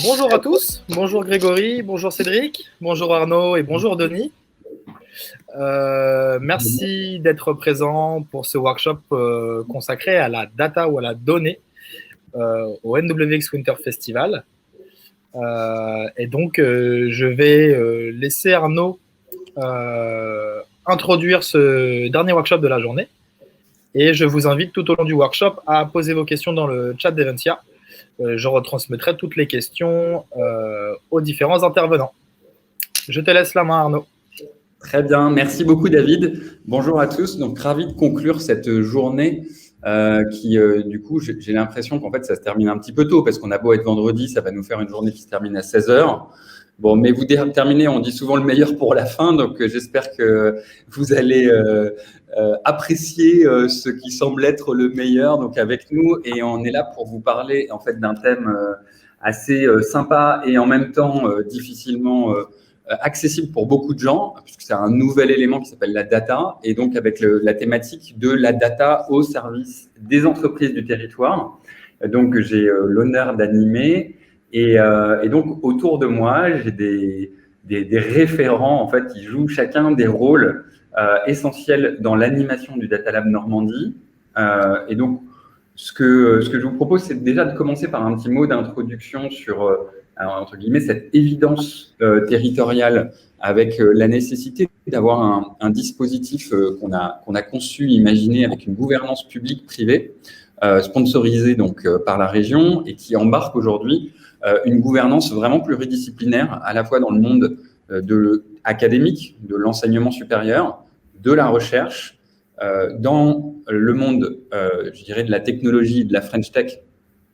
Bonjour à tous, bonjour Grégory, bonjour Cédric, bonjour Arnaud et bonjour Denis. Merci d'être présent pour ce workshop consacré à la data ou à la donnée au NWX Winter Festival. Et donc, je vais laisser Arnaud introduire ce dernier workshop de la journée. Et je vous invite tout au long du workshop à poser vos questions dans le chat d'Eventia. Je retransmettrai toutes les questions aux différents intervenants. Je te laisse la main, Arnaud. Très bien, merci beaucoup David. Bonjour à tous, donc ravi de conclure cette journée qui, du coup, j'ai l'impression qu'en fait ça se termine un petit peu tôt parce qu'on a beau être vendredi, ça va nous faire une journée qui se termine à 16h. Bon, mais vous terminez, on dit souvent le meilleur pour la fin, donc j'espère que vous allez apprécier ce qui semble être le meilleur donc avec nous. Et on est là pour vous parler en fait d'un thème assez sympa et en même temps difficilement accessible pour beaucoup de gens, puisque c'est un nouvel élément qui s'appelle la data, et donc avec la thématique de la data au service des entreprises du territoire. Donc j'ai l'honneur d'animer. Et donc, autour de moi, j'ai des référents en fait, qui jouent chacun des rôles essentiels dans l'animation du Data Lab Normandie. Et donc, ce que je vous propose, c'est déjà de commencer par un petit mot d'introduction sur, entre guillemets, cette évidence territoriale avec la nécessité d'avoir un dispositif qu'on a conçu, imaginé avec une gouvernance publique-privée, sponsorisée donc, par la région et qui embarque aujourd'hui une gouvernance vraiment pluridisciplinaire, à la fois dans le monde académique, de l'enseignement supérieur, de la recherche, dans le monde, je dirais, de la technologie, de la French Tech,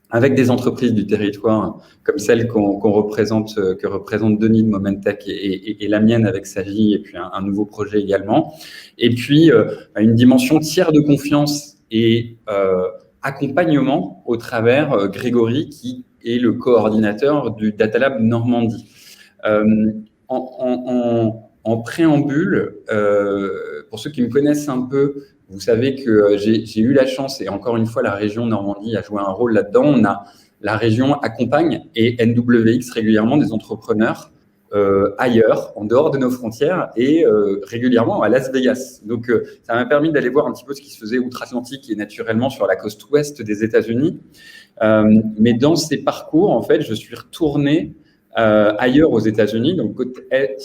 avec des entreprises du territoire comme celle que représente Denis de Momentech et la mienne avec Sagi, et puis un nouveau projet également. Et puis, une dimension tiers de confiance et accompagnement au travers Grégory, qui est le coordinateur du Data Lab Normandie. En préambule, pour ceux qui me connaissent un peu, vous savez que j'ai eu la chance, et encore une fois, la région Normandie a joué un rôle là-dedans. La région accompagne et NWX régulièrement des entrepreneurs ailleurs, en dehors de nos frontières, et régulièrement à Las Vegas. Donc, ça m'a permis d'aller voir un petit peu ce qui se faisait outre-Atlantique et naturellement sur la côte ouest des États-Unis. Mais dans ces parcours, en fait, je suis retourné ailleurs aux États-Unis, donc côte est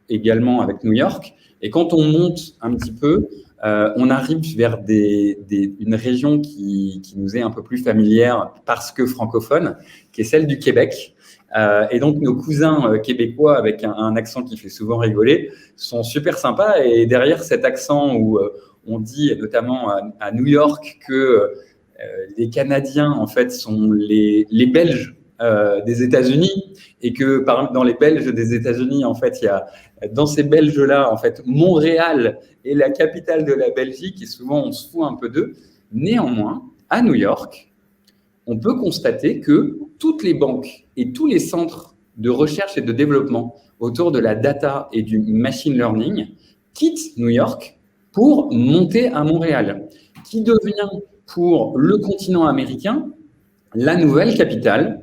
également avec New York. Et quand on monte un petit peu, on arrive vers une région qui nous est un peu plus familière parce que francophone, qui est celle du Québec. Et donc, nos cousins québécois, avec un accent qui fait souvent rigoler, sont super sympas. Et derrière cet accent où on dit, notamment à New York, que les Canadiens, en fait, sont les Belges des États-Unis, et que dans les Belges des États-Unis, en fait, il y a dans ces Belges-là, en fait, Montréal est la capitale de la Belgique, et souvent on se fout un peu d'eux. Néanmoins, à New York, on peut constater que toutes les banques et tous les centres de recherche et de développement autour de la data et du machine learning quittent New York pour monter à Montréal, qui devient pour le continent américain la nouvelle capitale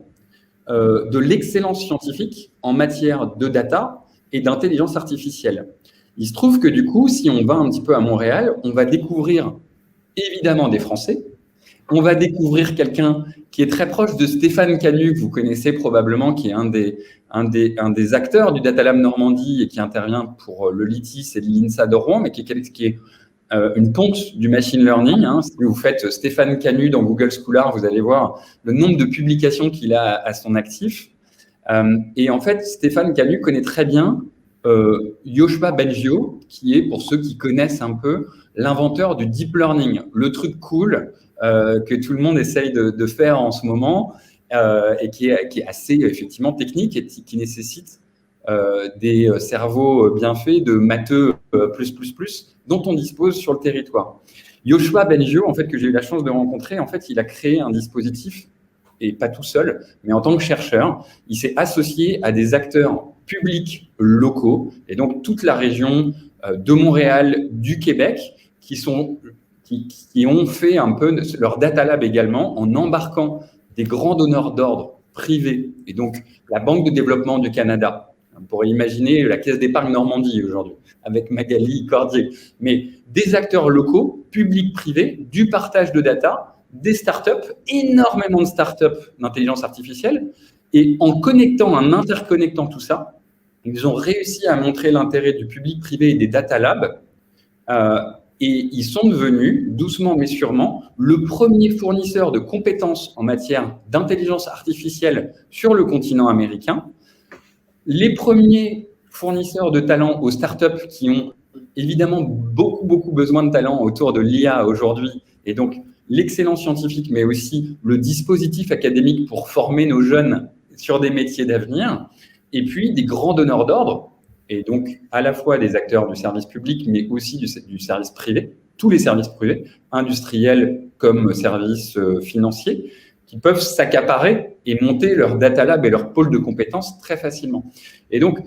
de l'excellence scientifique en matière de data et d'intelligence artificielle. Il se trouve que du coup, si on va un petit peu à Montréal, on va découvrir évidemment des Français. On va découvrir quelqu'un qui est très proche de Stéphane Canu, que vous connaissez probablement, qui est un des acteurs du Data Lab Normandie et qui intervient pour le LITIS et l'INSA de Rouen, mais qui est une ponte du machine learning. Si vous faites Stéphane Canu dans Google Scholar, vous allez voir le nombre de publications qu'il a à son actif. Et en fait, Stéphane Canu connaît très bien Yoshua Bengio, qui est, pour ceux qui connaissent un peu, l'inventeur du deep learning, le truc cool que tout le monde essaye de faire en ce moment et qui est assez effectivement technique et qui nécessite des cerveaux bien faits de matheux dont on dispose sur le territoire. Yoshua Bengio, en fait, que j'ai eu la chance de rencontrer, en fait, il a créé un dispositif, et pas tout seul, mais en tant que chercheur, il s'est associé à des acteurs publics locaux, et donc toute la région de Montréal, du Québec, qui ont fait un peu leur data lab également, en embarquant des grands donneurs d'ordre privés. Et donc, la Banque de développement du Canada, on pourrait imaginer la Caisse d'épargne Normandie aujourd'hui, avec Magali Cordier, mais des acteurs locaux, publics, privés, du partage de data, des startups, énormément de startups d'intelligence artificielle, et en interconnectant tout ça, ils ont réussi à montrer l'intérêt du public privé et des data labs, et ils sont devenus, doucement mais sûrement, le premier fournisseur de compétences en matière d'intelligence artificielle sur le continent américain, les premiers fournisseurs de talents aux startups qui ont évidemment beaucoup besoin de talents autour de l'IA aujourd'hui, et donc l'excellence scientifique, mais aussi le dispositif académique pour former nos jeunes sur des métiers d'avenir, et puis des grands donneurs d'ordre, et donc à la fois des acteurs du service public, mais aussi du service privé, tous les services privés, industriels comme services financiers, qui peuvent s'accaparer et monter leur data lab et leur pôle de compétences très facilement. Et donc,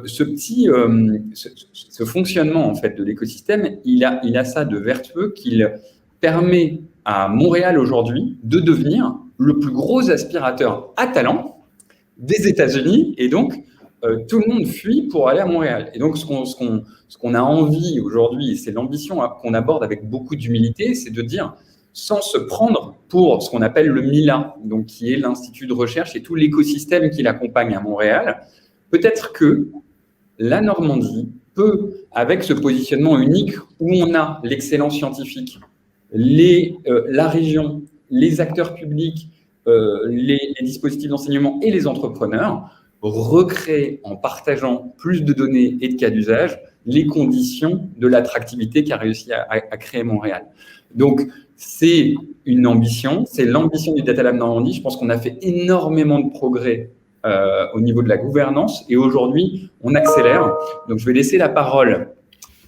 ce fonctionnement en fait de l'écosystème, il a ça de vertueux qu'il permet à Montréal aujourd'hui de devenir le plus gros aspirateur à talent des États-Unis, et donc tout le monde fuit pour aller à Montréal. Et donc, ce qu'on a envie aujourd'hui, et c'est l'ambition qu'on aborde avec beaucoup d'humilité, c'est de dire, sans se prendre pour ce qu'on appelle le MILA, donc qui est l'Institut de recherche et tout l'écosystème qui l'accompagne à Montréal, peut-être que la Normandie peut, avec ce positionnement unique où on a l'excellence scientifique, la région, les acteurs publics, les dispositifs d'enseignement et les entrepreneurs, recréer en partageant plus de données et de cas d'usage les conditions de l'attractivité qu'a réussi à créer Montréal. Donc, c'est une ambition, c'est l'ambition du Data Lab Normandie. Je pense qu'on a fait énormément de progrès au niveau de la gouvernance et aujourd'hui, on accélère. Donc, je vais laisser la parole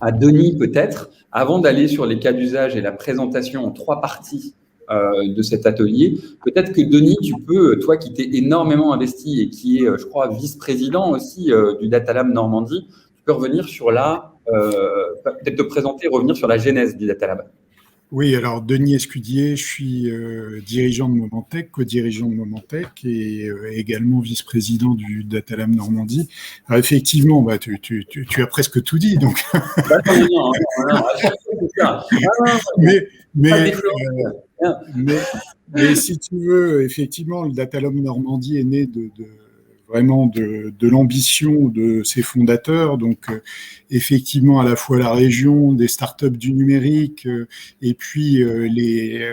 à Denis peut-être, avant d'aller sur les cas d'usage et la présentation en 3 parties de cet atelier. Peut-être que Denis, tu peux, toi qui t'es énormément investi et qui est, je crois, vice-président aussi du Data Lab Normandie, tu peux revenir sur peut-être te présenter et revenir sur la genèse du Data Lab. Oui, alors Denis Escudier, je suis dirigeant de Momentech, co-dirigeant de Momentech et également vice-président du Data Lab Normandie. Alors effectivement, tu as presque tout dit, donc. Mais si tu veux, effectivement, le Data Lab Normandie est né vraiment de l'ambition de ses fondateurs. Donc, effectivement, à la fois la région, des startups du numérique, et puis les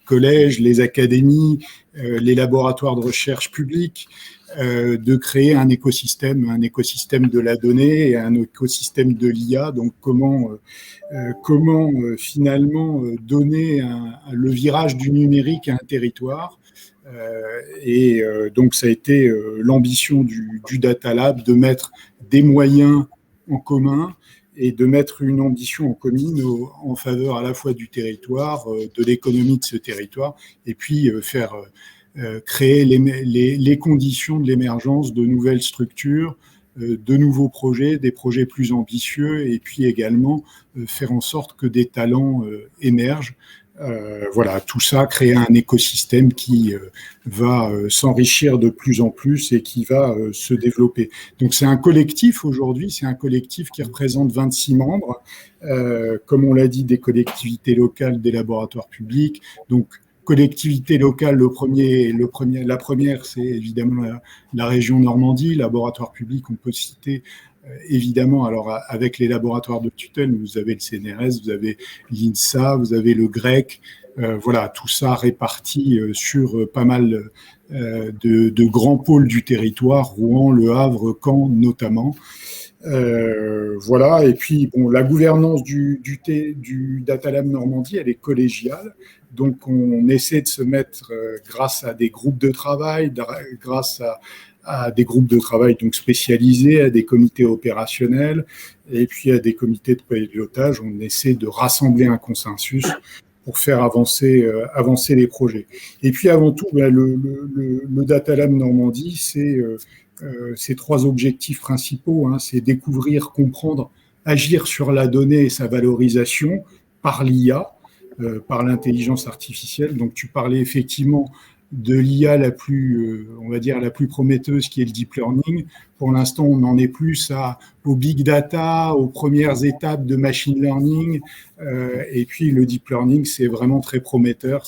collèges, les académies, les laboratoires de recherche publics, de créer un écosystème de la donnée et un écosystème de l'IA. Donc, comment finalement donner le virage du numérique à un territoire. Donc, ça a été l'ambition du Data Lab de mettre des moyens en commun et de mettre une ambition en commune en faveur à la fois du territoire, de l'économie de ce territoire, et puis faire créer les conditions de l'émergence de nouvelles structures, de nouveaux projets, des projets plus ambitieux, et puis également faire en sorte que des talents émergent. Voilà, tout ça, créer un écosystème qui va s'enrichir de plus en plus et qui va se développer. Donc c'est un collectif aujourd'hui, c'est un collectif qui représente 26 membres, comme on l'a dit, des collectivités locales, des laboratoires publics. Donc collectivité locale, la première, c'est évidemment la région Normandie, laboratoire public, on peut citer évidemment, alors avec les laboratoires de tutelle, vous avez le CNRS, vous avez l'INSA, vous avez le GREC, voilà, tout ça réparti sur pas mal de grands pôles du territoire, Rouen, Le Havre, Caen notamment. Voilà, et puis bon, la gouvernance du Data Lab Normandie, elle est collégiale, donc on essaie de se mettre grâce à des groupes de travail, grâce à des groupes de travail donc spécialisés, à des comités opérationnels et puis à des comités de pilotage. On essaie de rassembler un consensus pour faire avancer les projets. Et puis avant tout, le Data Lab Normandie, c'est ces 3 objectifs principaux, hein, c'est découvrir, comprendre, agir sur la donnée et sa valorisation par l'IA, par l'intelligence artificielle. Donc tu parlais effectivement de l'IA on va dire, la plus prometteuse, qui est le deep learning. Pour l'instant, on en est plus au big data, aux premières étapes de machine learning. Et puis, le deep learning, c'est vraiment très prometteur.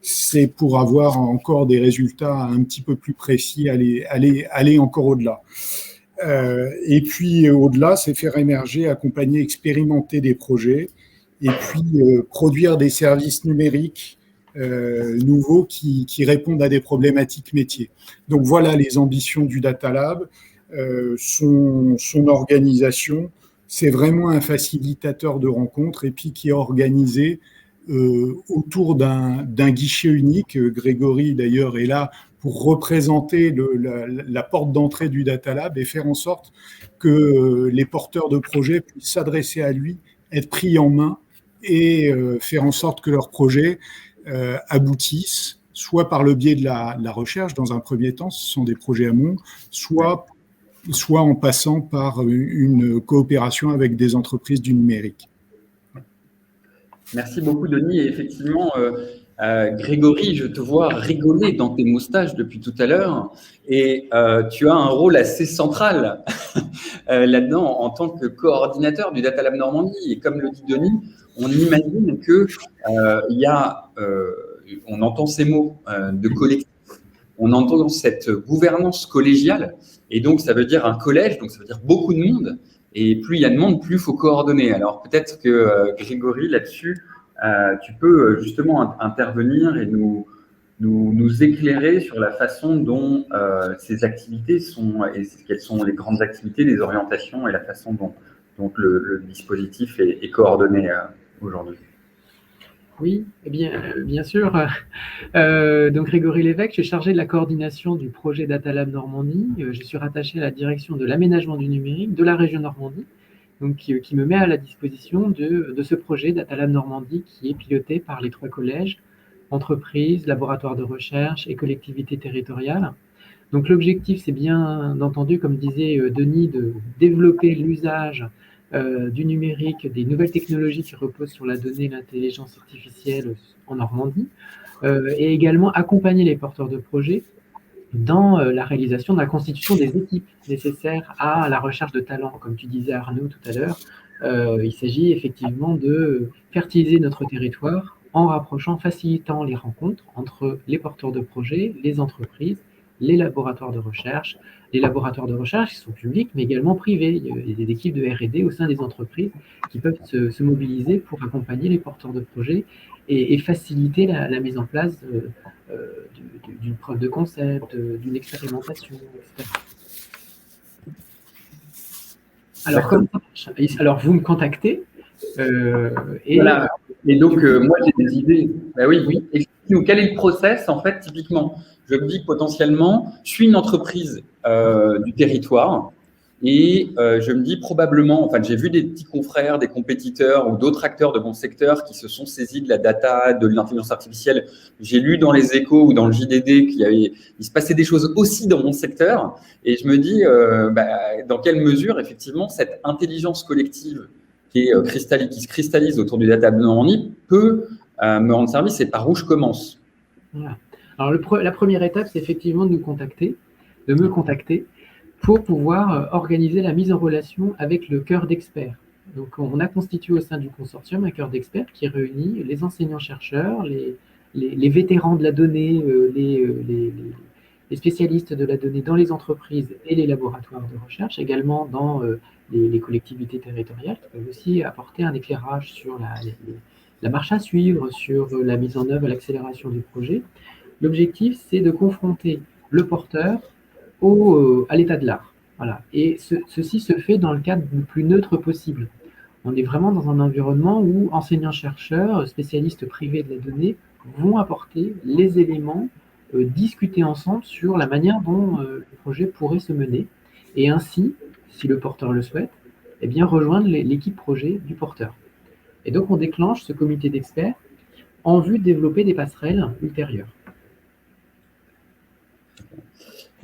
C'est pour avoir encore des résultats un petit peu plus précis, aller encore au-delà. Et puis, au-delà, c'est faire émerger, accompagner, expérimenter des projets et puis produire des services numériques nouveaux qui répondent à des problématiques métiers. Donc, voilà les ambitions du Data Lab. Son organisation, c'est vraiment un facilitateur de rencontres et puis qui est organisé autour d'un guichet unique. Grégory, d'ailleurs, est là pour représenter la porte d'entrée du Data Lab et faire en sorte que les porteurs de projets puissent s'adresser à lui, être pris en main et faire en sorte que leurs projets aboutissent, soit par le biais de la recherche dans un premier temps, ce sont des projets amont, soit en passant par une coopération avec des entreprises du numérique. Merci beaucoup, Denis. Et effectivement, Grégory, je te vois rigoler dans tes moustaches depuis tout à l'heure et tu as un rôle assez central là-dedans en tant que coordinateur du Data Lab Normandie. Et comme le dit Denis, on imagine que on entend ces mots de collectif, on entend cette gouvernance collégiale et donc ça veut dire un collège, donc ça veut dire beaucoup de monde. Et plus il y a de monde, plus il faut coordonner. Alors peut-être que Grégory, là-dessus, tu peux justement intervenir et nous éclairer sur la façon dont ces activités sont, et quelles sont les grandes activités, les orientations et la façon dont le dispositif est coordonné aujourd'hui. Oui, eh bien sûr. Donc Grégory Lévesque, je suis chargé de la coordination du projet Data Lab Normandie. Je suis rattaché à la direction de l'aménagement du numérique de la région Normandie, donc qui me met à la disposition de ce projet Data Lab Normandie qui est piloté par les 3 collèges, entreprises, laboratoires de recherche et collectivités territoriales. Donc l'objectif, c'est bien entendu, comme disait Denis, de développer l'usage du numérique, des nouvelles technologies qui reposent sur la donnée et l'intelligence artificielle en Normandie, et également accompagner les porteurs de projets dans la réalisation de la constitution des équipes nécessaires à la recherche de talents. Comme tu disais Arnaud tout à l'heure, il s'agit effectivement de fertiliser notre territoire en rapprochant, facilitant les rencontres entre les porteurs de projets, les entreprises, les laboratoires de recherche. Les laboratoires de recherche qui sont publics, mais également privés. Il y a des équipes de R&D au sein des entreprises qui peuvent se mobiliser pour accompagner les porteurs de projets et faciliter la mise en place d'une preuve de concept, d'une expérimentation, etc. Alors, comment ça marche ? Alors, vous me contactez et… Voilà. Et donc, moi, j'ai des idées. Ben oui. Explique-nous, quel est le process, en fait, typiquement ? Je me dis que potentiellement, je suis une entreprise du territoire et je me dis probablement, enfin, j'ai vu des petits confrères, des compétiteurs ou d'autres acteurs de mon secteur qui se sont saisis de la data, de l'intelligence artificielle. J'ai lu dans les Échos ou dans le JDD il se passait des choses aussi dans mon secteur et je me dis dans quelle mesure, effectivement, cette intelligence collective qui se cristallise autour du Data Lab Normandie peut me rendre service et par où je commence. Voilà. Alors, la première étape, c'est effectivement de me contacter pour pouvoir organiser la mise en relation avec le cœur d'experts. Donc, on a constitué au sein du consortium un cœur d'experts qui réunit les enseignants-chercheurs, les vétérans de la donnée, les spécialistes de la donnée dans les entreprises et les laboratoires de recherche, également dans les collectivités territoriales, qui peuvent aussi apporter un éclairage sur la marche à suivre, sur la mise en œuvre, l'accélération du projet. L'objectif, c'est de confronter le porteur à l'état de l'art. Voilà. Et ceci se fait dans le cadre le plus neutre possible. On est vraiment dans un environnement où enseignants-chercheurs, spécialistes privés de la donnée, vont apporter les éléments, discuter ensemble sur la manière dont le projet pourrait se mener. Et ainsi, si le porteur le souhaite, eh bien, rejoindre l'équipe projet du porteur. Et donc, on déclenche ce comité d'experts en vue de développer des passerelles ultérieures.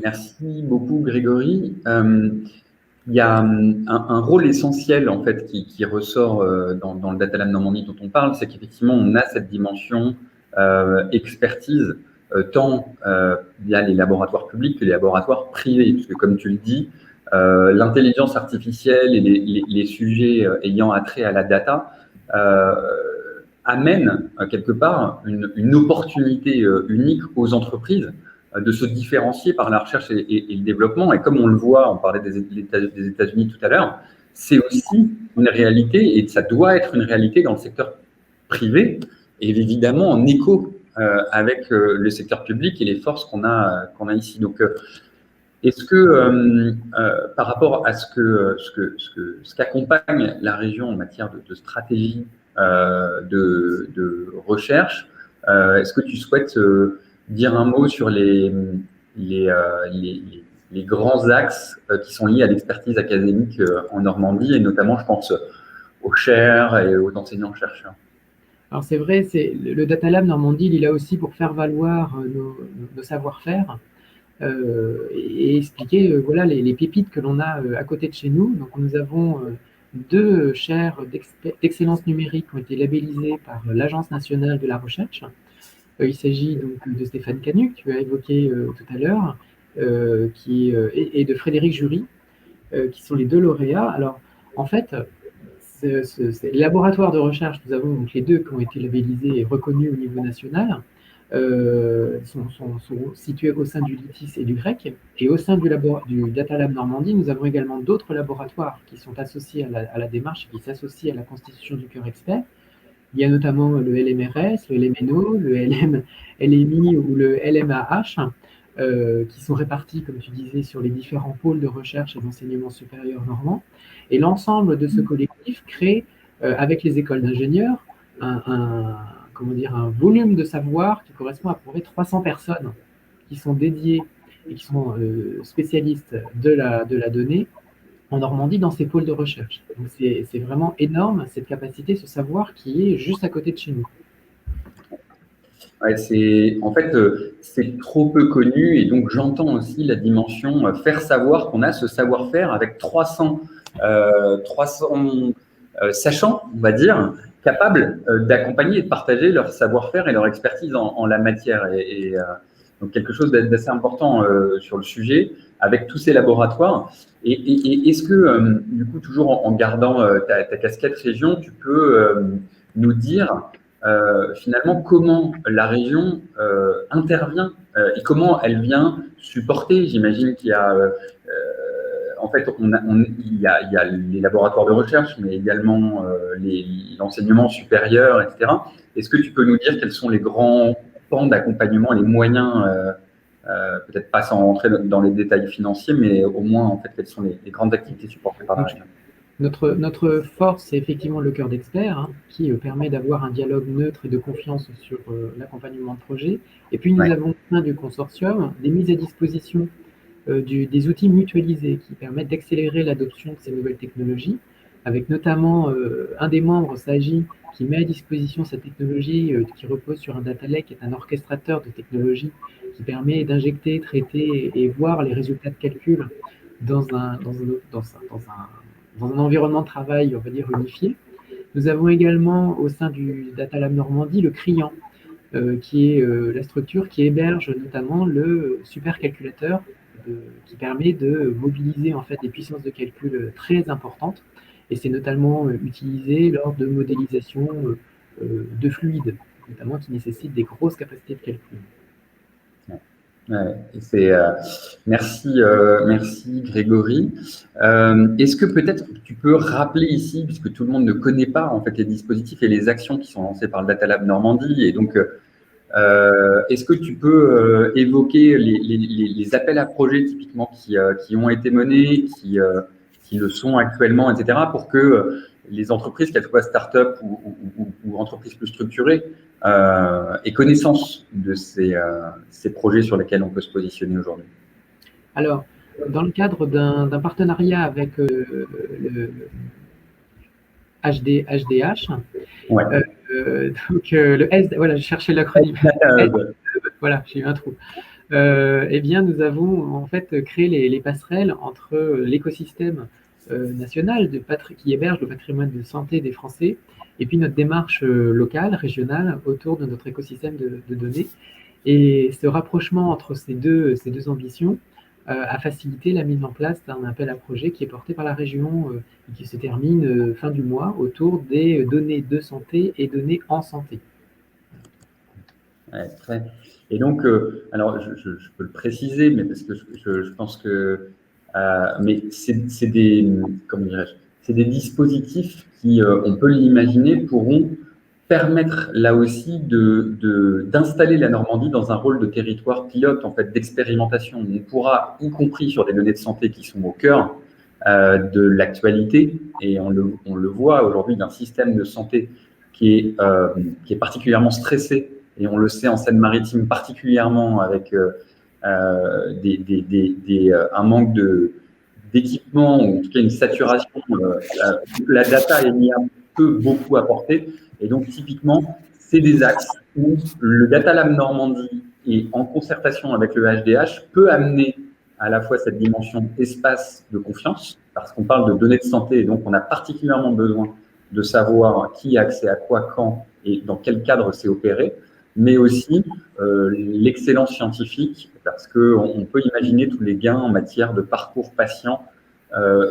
Merci beaucoup, Grégory. Il y a un rôle essentiel en fait qui ressort dans le Data Lab Normandie dont on parle, c'est qu'effectivement on a cette dimension expertise tant via les laboratoires publics que les laboratoires privés, puisque comme tu le dis, l'intelligence artificielle et les sujets ayant attrait à la data amènent quelque part une opportunité unique aux entreprises de se différencier par la recherche et le développement. Et comme on le voit, on parlait des États-Unis tout à l'heure, c'est aussi une réalité et ça doit être une réalité dans le secteur privé et évidemment en écho avec le secteur public et les forces qu'on a ici. Donc, est-ce que par rapport à ce qu'accompagne la région en matière de stratégie de recherche, est-ce que tu souhaites dire un mot sur les grands axes qui sont liés à l'expertise académique en Normandie et notamment, je pense, aux chaires et aux enseignants-chercheurs? Alors c'est vrai, le Data Lab Normandie, il est là aussi pour faire valoir nos savoir-faire et expliquer voilà, les pépites que l'on a à côté de chez nous. Donc nous avons 2 chaires d'excellence numérique qui ont été labellisées par l'Agence nationale de la recherche. Il s'agit donc de Stéphane Canuc, que tu as évoqué tout à l'heure, et de Frédéric Jury, qui sont les 2 lauréats. Alors en fait, les laboratoires de recherche, nous avons donc les 2 qui ont été labellisés et reconnus au niveau national, sont situés au sein du LITIS et du GREC. Et au sein du Data Lab Normandie, nous avons également d'autres laboratoires qui sont associés à la démarche et qui s'associent à la constitution du cœur expert. Il y a notamment le LMRS, le LMNO, le LMI ou le LMAH, qui sont répartis, comme tu disais, sur les différents pôles de recherche et d'enseignement supérieur normand. Et l'ensemble de ce collectif crée, avec les écoles d'ingénieurs, un volume de savoir qui correspond à peu près 300 personnes qui sont dédiées et qui sont spécialistes de la donnée en Normandie dans ces pôles de recherche. Donc c'est vraiment énorme, cette capacité, ce savoir qui est juste à côté de chez nous. Ouais, c'est trop peu connu et donc j'entends aussi la dimension faire savoir qu'on a ce savoir-faire avec 300 sachants, on va dire, capables d'accompagner et de partager leur savoir-faire et leur expertise en la matière. Donc quelque chose d'assez important sur le sujet avec tous ces laboratoires. Et est-ce que, du coup, toujours en gardant ta casquette région, tu peux nous dire finalement comment la région intervient et comment elle vient supporter? J'imagine qu'il y a, en fait, il y a les laboratoires de recherche, mais également l'enseignement supérieur, etc. Est-ce que tu peux nous dire quels sont les grands pans d'accompagnement, les moyens, peut-être pas sans rentrer dans les détails financiers, mais au moins, en fait, quelles sont les grandes activités supportées par la région? Notre force, c'est effectivement le cœur d'experts, qui permet d'avoir un dialogue neutre et de confiance sur l'accompagnement de projet. Et puis, nous avons au sein du consortium des mises à disposition des outils mutualisés qui permettent d'accélérer l'adoption de ces nouvelles technologies, avec notamment un des membres, Sagi, qui met à disposition cette technologie qui repose sur un data lake, qui est un orchestrateur de technologie qui permet d'injecter, traiter et voir les résultats de calcul dans un environnement de travail, on va dire, unifié. Nous avons également au sein du Data Lab Normandie le CRIAN, qui est la structure qui héberge notamment le supercalculateur qui permet de mobiliser en fait des puissances de calcul très importantes. Et c'est notamment utilisé lors de modélisation de fluides, notamment qui nécessitent des grosses capacités de calcul. Merci Grégory. Est-ce que peut-être tu peux rappeler ici, puisque tout le monde ne connaît pas en fait les dispositifs et les actions qui sont lancées par le Data Lab Normandie, et donc est-ce que tu peux évoquer les appels à projets typiquement qui ont été menés, qui le sont actuellement, etc., pour que les entreprises, qu'elles soient start-up ou entreprises plus structurées, aient connaissance de ces projets sur lesquels on peut se positionner aujourd'hui? Alors, dans le cadre d'un partenariat avec le HDH, donc le S, voilà, je cherchais l'acronyme. Voilà, j'ai eu un trou. Eh bien, nous avons en fait créé les passerelles entre l'écosystème national qui héberge le patrimoine de santé des Français et puis notre démarche locale, régionale, autour de notre écosystème de données. Et ce rapprochement entre ces deux ambitions a facilité la mise en place d'un appel à projet qui est porté par la région et qui se termine fin du mois autour des données de santé et données en santé. Ouais, et donc, alors je peux le préciser, mais parce que je pense que mais c'est des, comment dirais-je, c'est des dispositifs qui, on peut l'imaginer, pourront permettre là aussi d'installer la Normandie dans un rôle de territoire pilote, en fait, d'expérimentation. On pourra, y compris sur des données de santé qui sont au cœur de l'actualité, et on le voit aujourd'hui d'un système de santé qui est particulièrement stressé, et on le sait en Seine-Maritime particulièrement avec un manque d'équipement, ou en tout cas une saturation. La data est peut beaucoup apporter. Et donc, typiquement, c'est des axes où le Data Lab Normandie, et en concertation avec le HDH, peut amener à la fois cette dimension espace de confiance, parce qu'on parle de données de santé, et donc on a particulièrement besoin de savoir qui a accès à quoi, quand, et dans quel cadre c'est opéré, mais aussi l'excellence scientifique, parce qu'on peut imaginer tous les gains en matière de parcours patient,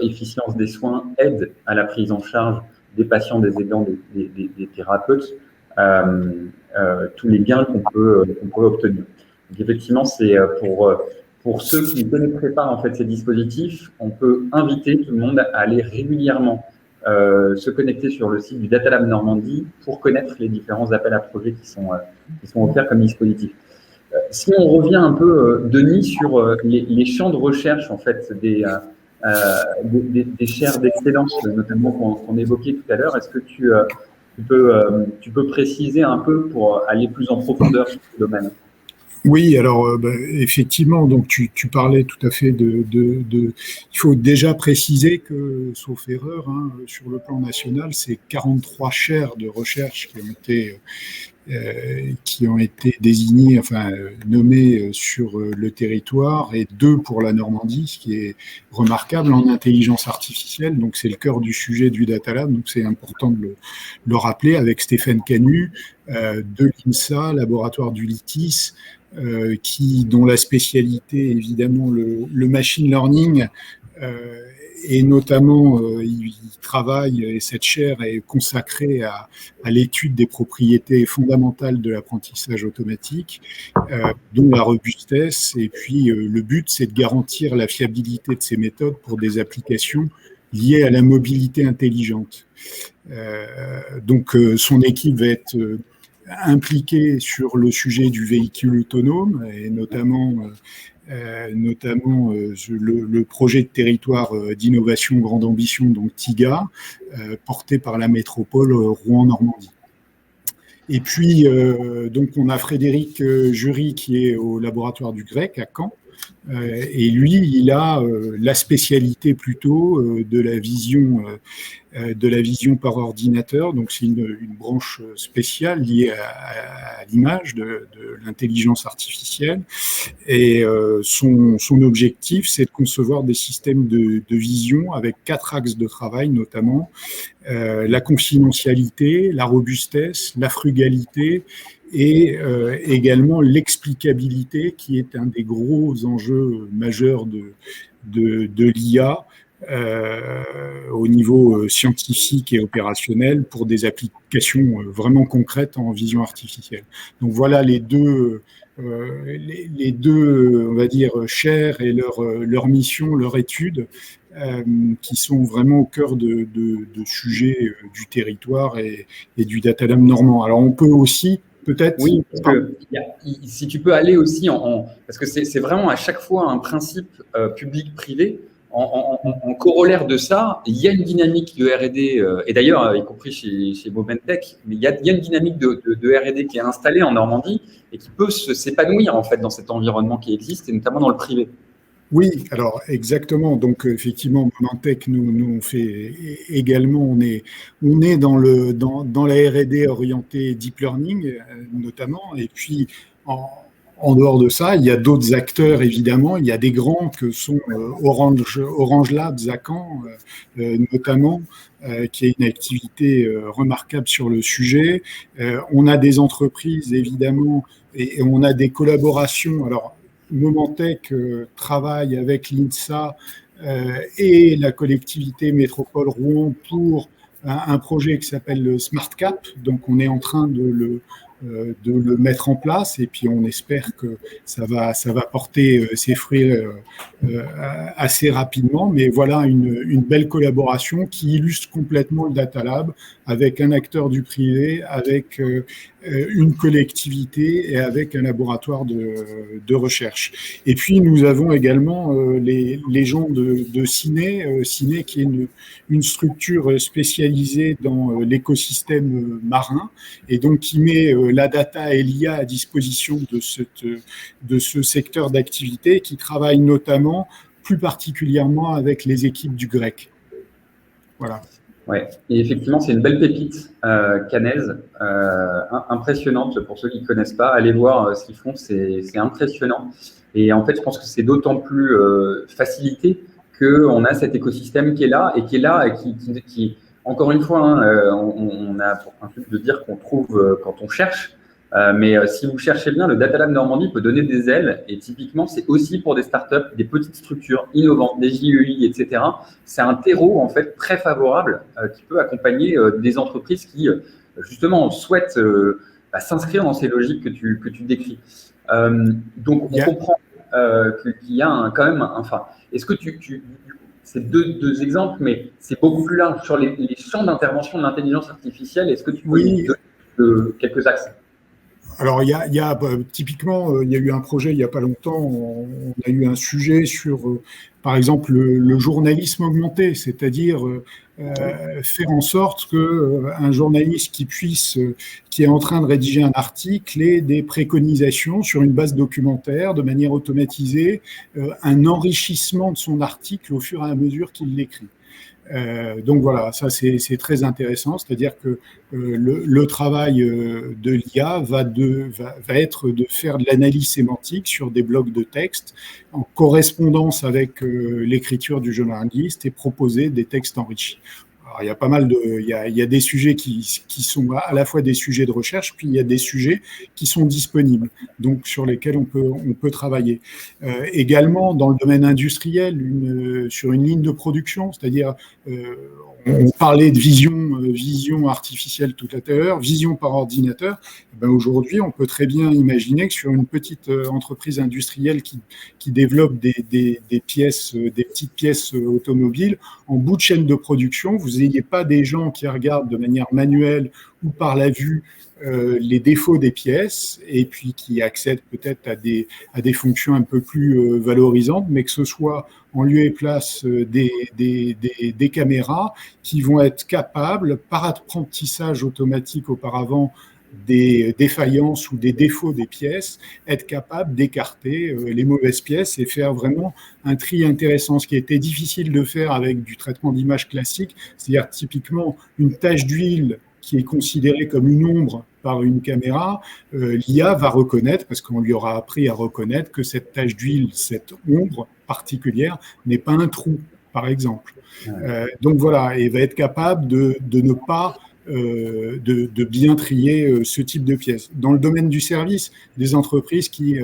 efficience des soins, aide à la prise en charge des patients, des aidants, des thérapeutes, tous les gains qu'on peut obtenir. Donc effectivement, c'est pour ceux qui ne connaîtraient pas en fait ces dispositifs, on peut inviter tout le monde à aller régulièrement se connecter sur le site du Data Lab Normandie pour connaître les différents appels à projets qui sont offerts comme dispositifs. Si on revient un peu, Denis, sur les champs de recherche en fait des chaires d'excellence, notamment qu'on évoquait tout à l'heure, est-ce que tu peux préciser un peu pour aller plus en profondeur sur ce domaine? Oui, alors effectivement, donc tu parlais tout à fait il faut déjà préciser que, sauf erreur, hein, sur le plan national, c'est 43 chaires de recherche qui ont été désignées, enfin nommées sur le territoire, et 2 pour la Normandie, ce qui est remarquable en intelligence artificielle. Donc c'est le cœur du sujet du Data Lab, donc c'est important de le rappeler, avec Stéphane Canu de l'INSA, laboratoire du LITIS, dont la spécialité est évidemment le machine learning, et notamment il travaille, et cette chaire est consacrée à l'étude des propriétés fondamentales de l'apprentissage automatique, dont la robustesse, et puis le but c'est de garantir la fiabilité de ces méthodes pour des applications liées à la mobilité intelligente. Donc son équipe va être impliqué sur le sujet du véhicule autonome, et notamment le projet de territoire d'innovation grande ambition, donc TIGA, porté par la métropole Rouen-Normandie. Et puis, donc on a Frédéric Jury qui est au laboratoire du GREC à Caen, et lui, il a la spécialité plutôt de la vision par ordinateur. Donc c'est une branche spéciale liée à l'image, de l'intelligence artificielle. Et son objectif, c'est de concevoir des systèmes de vision avec 4 axes de travail, notamment la confidentialité, la robustesse, la frugalité, et également l'explicabilité, qui est un des gros enjeux majeurs de l'IA au niveau scientifique et opérationnel, pour des applications vraiment concrètes en vision artificielle. Donc voilà les deux, on va dire, chaires et leur mission, leur étude, qui sont vraiment au cœur de sujets du territoire et du Data Lab normand. Alors on peut aussi peut-être… Oui, parce que si tu peux aller aussi parce que c'est vraiment à chaque fois un principe public-privé. En corollaire de ça, il y a une dynamique de R&D, et d'ailleurs, y compris chez Momentech, mais il y a une dynamique de R&D qui est installée en Normandie et qui peut s'épanouir en fait dans cet environnement qui existe, et notamment dans le privé. Oui, alors exactement. Donc effectivement, Momentech, nous on fait également, on est dans la R&D orientée deep learning notamment, et puis En dehors de ça, il y a d'autres acteurs, évidemment. Il y a des grands que sont Orange Labs à Caen, notamment, qui a une activité remarquable sur le sujet. On a des entreprises, évidemment, et on a des collaborations. Alors, Momentech travaille avec l'INSA et la collectivité Métropole Rouen pour un projet qui s'appelle le Smart Cap. Donc, on est en train de le mettre en place et puis on espère que ça va porter ses fruits assez rapidement. Mais voilà une belle collaboration qui illustre complètement le Data Lab avec un acteur du privé, avec une collectivité et avec un laboratoire de recherche. Et puis nous avons également les gens de Ciné, Ciné qui est une structure spécialisée dans l'écosystème marin et donc qui met la data et l'IA à disposition de ce secteur d'activité, qui travaille notamment, plus particulièrement avec les équipes du GREC. Voilà. Ouais, et effectivement, c'est une belle pépite caennaise, impressionnante pour ceux qui ne connaissent pas. Allez voir ce qu'ils font, c'est impressionnant. Et en fait, je pense que c'est d'autant plus facilité qu'on a cet écosystème qui est là et qui encore une fois, on a pour principe de dire qu'on trouve quand on cherche. Mais si vous cherchez bien, le Data Lab Normandie peut donner des ailes et typiquement, c'est aussi pour des startups, des petites structures innovantes, des JEI, etc. C'est un terreau en fait très favorable qui peut accompagner des entreprises qui justement souhaitent s'inscrire dans ces logiques que tu décris. Donc, on comprend qu'il y a quand même, est-ce que c'est deux exemples, mais c'est beaucoup plus large sur les champs d'intervention de l'intelligence artificielle. Est-ce que tu peux nous donner quelques axes? Alors, typiquement, il y a eu un projet il n'y a pas longtemps, on a eu un sujet sur, par exemple, le journalisme augmenté, c'est-à-dire faire en sorte qu'un journaliste qui est en train de rédiger un article ait des préconisations sur une base documentaire de manière automatisée, un enrichissement de son article au fur et à mesure qu'il l'écrit. Donc voilà, ça c'est très intéressant, c'est-à-dire que le travail de l'IA va être de faire de l'analyse sémantique sur des blocs de texte en correspondance avec l'écriture du journaliste et proposer des textes enrichis. Alors, il y a pas mal il y a des sujets qui sont à la fois des sujets de recherche, puis il y a des sujets qui sont disponibles, donc sur lesquels on peut travailler. Également, dans le domaine industriel, sur une ligne de production, c'est-à-dire on parlait de vision artificielle tout à l'heure, vision par ordinateur. Aujourd'hui, on peut très bien imaginer que sur une petite entreprise industrielle qui développe des petites pièces automobiles, en bout de chaîne de production, vous n'ayez pas des gens qui regardent de manière manuelle ou par la vue les défauts des pièces et puis qui accèdent peut-être à des fonctions un peu plus valorisantes, mais que ce soit en lieu et place des caméras qui vont être capables, par apprentissage automatique auparavant, des défaillances ou des défauts des pièces, être capable d'écarter les mauvaises pièces et faire vraiment un tri intéressant, ce qui était difficile de faire avec du traitement d'image classique, c'est-à-dire typiquement une tache d'huile qui est considérée comme une ombre par une caméra, l'IA va reconnaître, parce qu'on lui aura appris à reconnaître que cette tache d'huile, cette ombre particulière, n'est pas un trou, par exemple. Donc voilà, et va être capable de ne pas de bien trier ce type de pièces. Dans le domaine du service, des entreprises qui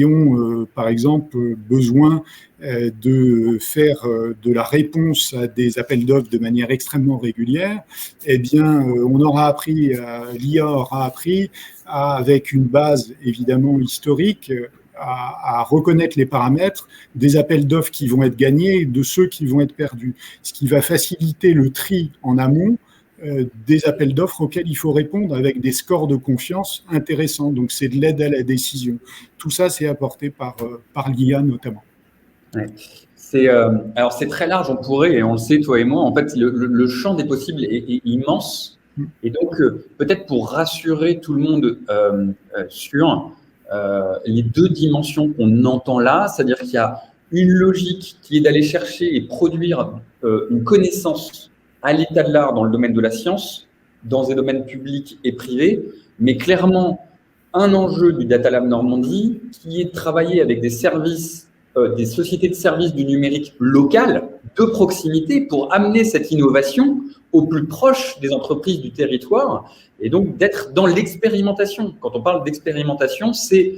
ont par exemple besoin de faire de la réponse à des appels d'offres de manière extrêmement régulière, eh bien, l'IA aura appris avec une base évidemment historique, à reconnaître les paramètres des appels d'offres qui vont être gagnés et de ceux qui vont être perdus, ce qui va faciliter le tri en amont des appels d'offres auxquels il faut répondre avec des scores de confiance intéressants. Donc, c'est de l'aide à la décision. Tout ça, c'est apporté par l'IA notamment. Ouais. Alors, c'est très large, on pourrait, et on le sait, toi et moi, en fait, le champ des possibles est immense. Et donc, peut-être pour rassurer tout le monde sur les deux dimensions qu'on entend là, c'est-à-dire qu'il y a une logique qui est d'aller chercher et produire une connaissance à l'état de l'art dans le domaine de la science, dans des domaines publics et privés, mais clairement, un enjeu du Data Lab Normandie qui est de travailler avec des services, des sociétés de services du numérique local, de proximité, pour amener cette innovation au plus proche des entreprises du territoire et donc d'être dans l'expérimentation. Quand on parle d'expérimentation, c'est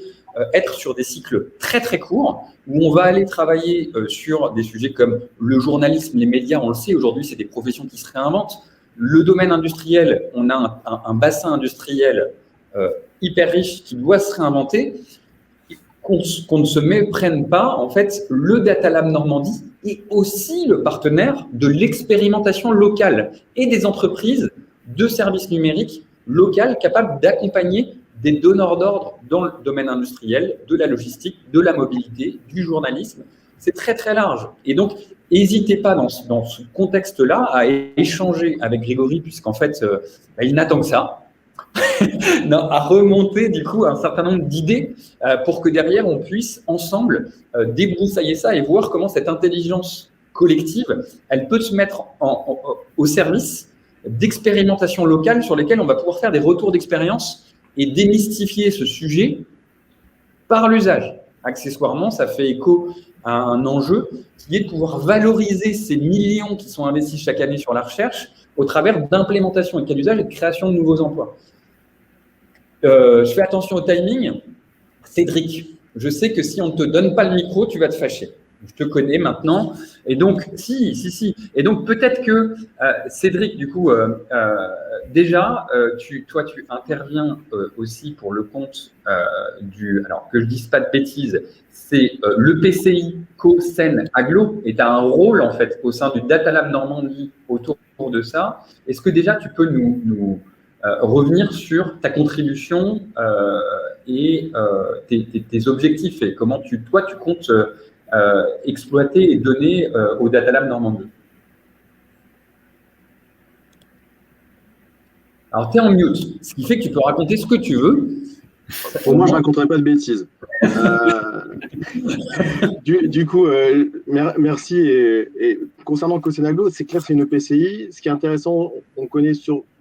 être sur des cycles très très courts où on va aller travailler sur des sujets comme le journalisme, les médias, on le sait, aujourd'hui c'est des professions qui se réinventent. Le domaine industriel, on a un bassin industriel hyper riche qui doit se réinventer, qu'on ne se méprenne pas, en fait, le Data Lab Normandie est aussi le partenaire de l'expérimentation locale et des entreprises de services numériques locales capables d'accompagner des donneurs d'ordre dans le domaine industriel, de la logistique, de la mobilité, du journalisme. C'est très, très large. Et donc, n'hésitez pas dans ce contexte-là à échanger avec Grégory, puisqu'en fait, il n'attend que ça. Non, à remonter du coup un certain nombre d'idées pour que derrière on puisse ensemble débroussailler ça et voir comment cette intelligence collective, elle peut se mettre au service d'expérimentations locales sur lesquelles on va pouvoir faire des retours d'expérience et démystifier ce sujet par l'usage. Accessoirement, ça fait écho à un enjeu qui est de pouvoir valoriser ces millions qui sont investis chaque année sur la recherche au travers d'implémentation et de cas d'usage et de création de nouveaux emplois. Je fais attention au timing. Cédric, je sais que si on ne te donne pas le micro, tu vas te fâcher. Je te connais maintenant. Et donc, si. Et donc, peut-être que, Cédric, du coup, déjà, toi, tu interviens aussi pour le compte alors que je ne dise pas de bêtises, c'est le PCI Co-Sen Aglo, et tu as un rôle, en fait, au sein du Data Lab Normandie autour de ça. Est-ce que déjà, tu peux nous revenir sur ta contribution et tes objectifs et comment toi, tu comptes exploiter et donner au Data Lab Normandie. Alors, tu es en mute, ce qui fait que tu peux raconter ce que tu veux. Pour moi, je ne raconterai pas de bêtises. Du coup, merci. Et concernant Cosenaglo, c'est clair, c'est une EPCI. Ce qui est intéressant, on connaît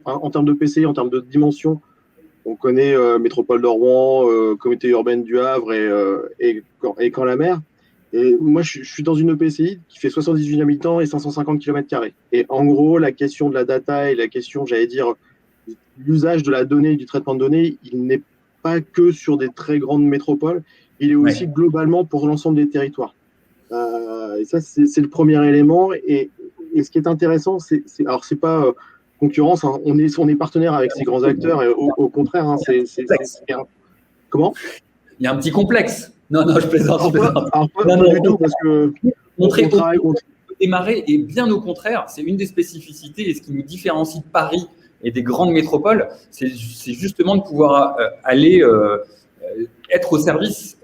en termes de PCI, en termes de dimension, on connaît Métropole de Rouen, Communauté urbaine du Havre et Caen-la-Mer. Et moi, je suis dans une EPCI qui fait 78 habitants et 550 km². Et en gros, la question de la data et la question, j'allais dire, l'usage de la donnée, du traitement de données, il n'est pas que sur des très grandes métropoles, il est aussi globalement pour l'ensemble des territoires. Et ça, c'est le premier élément. Et ce qui est intéressant, alors c'est pas concurrence, hein, on est partenaire avec ces grands acteurs, et au contraire, hein, Comment ? Il y a un petit complexe. Non, je plaisante. Pas du tout, parce que on travaille démarrer, et bien au contraire, c'est une des spécificités et ce qui nous différencie de Paris et des grandes métropoles, c'est justement de pouvoir aller être au service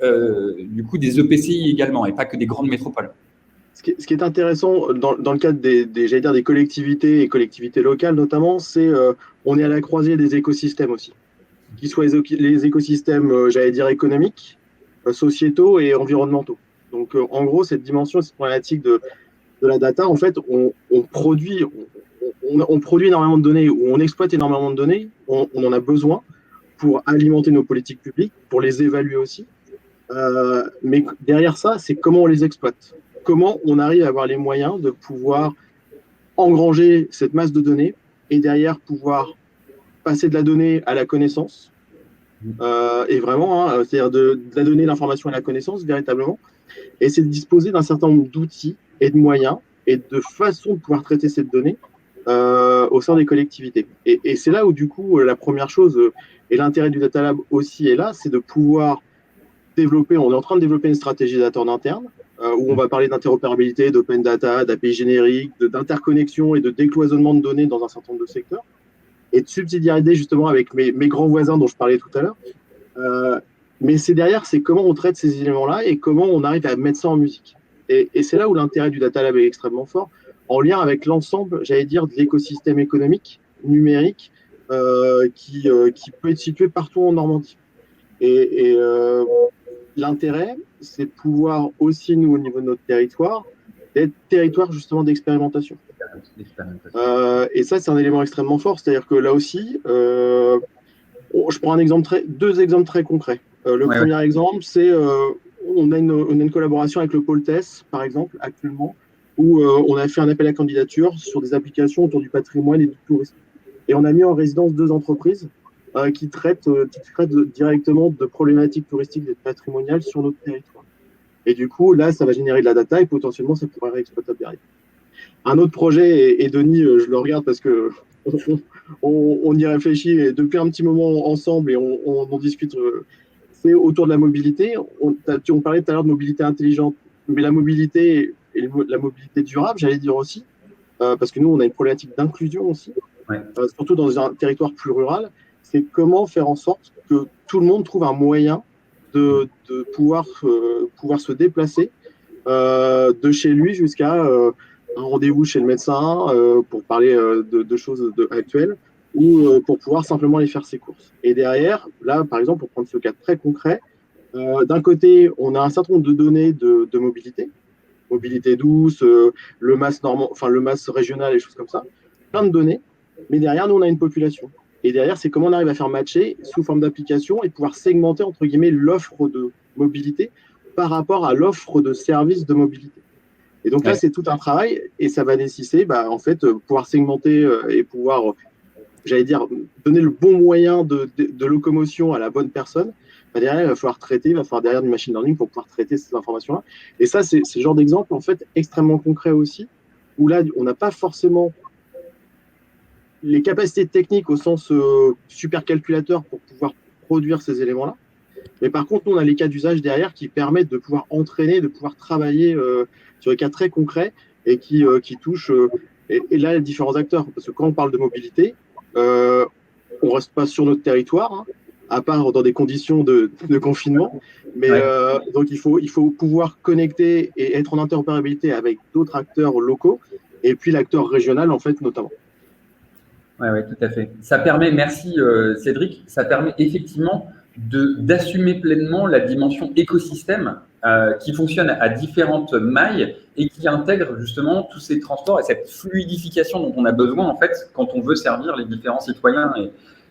du coup des EPCI également et pas que des grandes métropoles. Ce qui est intéressant dans le cadre j'allais dire des collectivités et collectivités locales notamment, c'est on est à la croisée des écosystèmes aussi, qu'ils soient les écosystèmes, j'allais dire économiques, sociétaux et environnementaux. Donc en gros, cette dimension, cette problématique de la data, en fait, on produit énormément de données, ou on exploite énormément de données, on en a besoin pour alimenter nos politiques publiques, pour les évaluer aussi. Mais derrière ça, c'est comment on les exploite. Comment on arrive à avoir les moyens de pouvoir engranger cette masse de données et derrière pouvoir passer de la donnée à la connaissance. Et vraiment, hein, c'est-à-dire de la donnée, l'information et la connaissance, véritablement. Et c'est de disposer d'un certain nombre d'outils et de moyens et de façons de pouvoir traiter cette donnée au sein des collectivités. Et c'est là où, du coup, la première chose, et l'intérêt du Data Lab aussi est là, c'est de pouvoir développer, on est en train de développer une stratégie data en interne, où on va parler d'interopérabilité, d'open data, d'API génériques, d'interconnexion et de décloisonnement de données dans un certain nombre de secteurs, et de subsidiarité justement avec mes grands voisins dont je parlais tout à l'heure. Mais c'est comment on traite ces éléments-là et comment on arrive à mettre ça en musique. Et c'est là où l'intérêt du Data Lab est extrêmement fort, en lien avec l'ensemble, j'allais dire, de l'écosystème économique, numérique, qui peut être situé partout en Normandie. Et l'intérêt, c'est de pouvoir aussi, nous, au niveau de notre territoire, être territoire justement d'expérimentation. Et ça, c'est un élément extrêmement fort. C'est-à-dire que là aussi, Je prends deux exemples très concrets. Le premier exemple, c'est on a une collaboration avec le pôle TES, par exemple, actuellement, où on a fait un appel à candidature sur des applications autour du patrimoine et du tourisme. Et on a mis en résidence 2 entreprises qui traitent directement de problématiques touristiques et patrimoniales sur notre territoire. Et du coup, là, ça va générer de la data et potentiellement, ça pourrait être exploitable derrière. Un autre projet, et Denis, je le regarde parce que on y réfléchit et depuis un petit moment ensemble et on en discute, c'est autour de la mobilité. On parlait tout à l'heure de mobilité intelligente, mais la mobilité et la mobilité durable, j'allais dire aussi, parce que nous, on a une problématique d'inclusion aussi, surtout dans un territoire plus rural, c'est comment faire en sorte que tout le monde trouve un moyen de pouvoir se déplacer de chez lui jusqu'à un rendez-vous chez le médecin pour parler de choses actuelles ou pour pouvoir simplement aller faire ses courses. Et derrière, là, par exemple, pour prendre ce cas très concret, d'un côté, on a un certain nombre de données de mobilité douce, le masse régional et choses comme ça, plein de données, mais derrière, nous, on a une population. Et derrière, c'est comment on arrive à faire matcher sous forme d'application et pouvoir segmenter, entre guillemets, l'offre de mobilité par rapport à l'offre de services de mobilité. Et donc là, c'est tout un travail et ça va nécessiter, en fait, pouvoir segmenter et pouvoir, j'allais dire, donner le bon moyen de locomotion à la bonne personne. Derrière, il va falloir derrière du machine learning pour pouvoir traiter ces informations-là. Et ça, c'est ce genre d'exemple, en fait, extrêmement concret aussi, où là, on n'a pas forcément les capacités techniques au sens supercalculateur pour pouvoir produire ces éléments-là. Mais par contre, nous, on a les cas d'usage derrière qui permettent de pouvoir entraîner, de pouvoir travailler sur des cas très concrets et qui touchent, et là, les différents acteurs. Parce que quand on parle de mobilité, on ne reste pas sur notre territoire, à part dans des conditions de confinement. Mais donc, il faut pouvoir connecter et être en interopérabilité avec d'autres acteurs locaux et puis l'acteur régional, en fait, notamment. Oui, tout à fait. Ça permet, merci Cédric, ça permet effectivement d'assumer pleinement la dimension écosystème qui fonctionne à différentes mailles et qui intègre justement tous ces transports et cette fluidification dont on a besoin en fait quand on veut servir les différents citoyens.